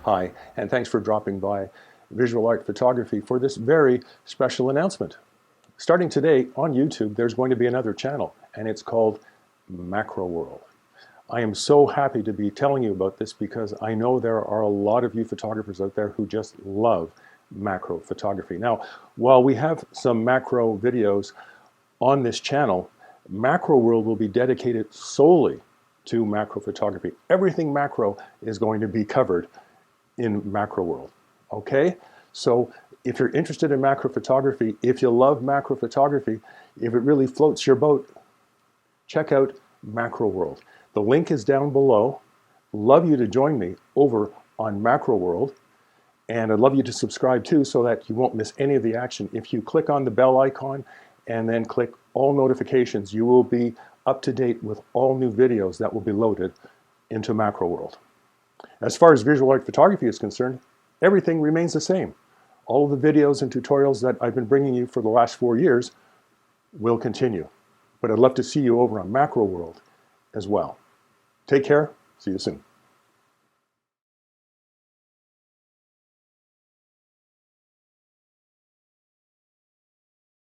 Hi, and thanks for dropping by Visual Art Photography for this very special announcement. Starting today on YouTube, there's going to be another channel, and it's called MacroWorld. I am so happy to be telling you about this because I know there are a lot of you photographers out there who just love macro photography. Now, while we have some macro videos on this channel, MacroWorld will be dedicated solely to macro photography. Everything macro is going to be covered in MacroWorld. Okay, so if you're interested in macro photography, if you love macro photography, if it really floats your boat, check out MacroWorld. The link is down below. Love you to join me over on MacroWorld, and I'd love you to subscribe too so that you won't miss any of the action. If you click on the bell icon and then click all notifications, you will be up to date with all new videos that will be loaded into MacroWorld. As far as visual art photography is concerned, everything remains the same. All of the videos and tutorials that I've been bringing you for the last 4 years will continue. But I'd love to see you over on MacroWorld as well. Take care. See you soon.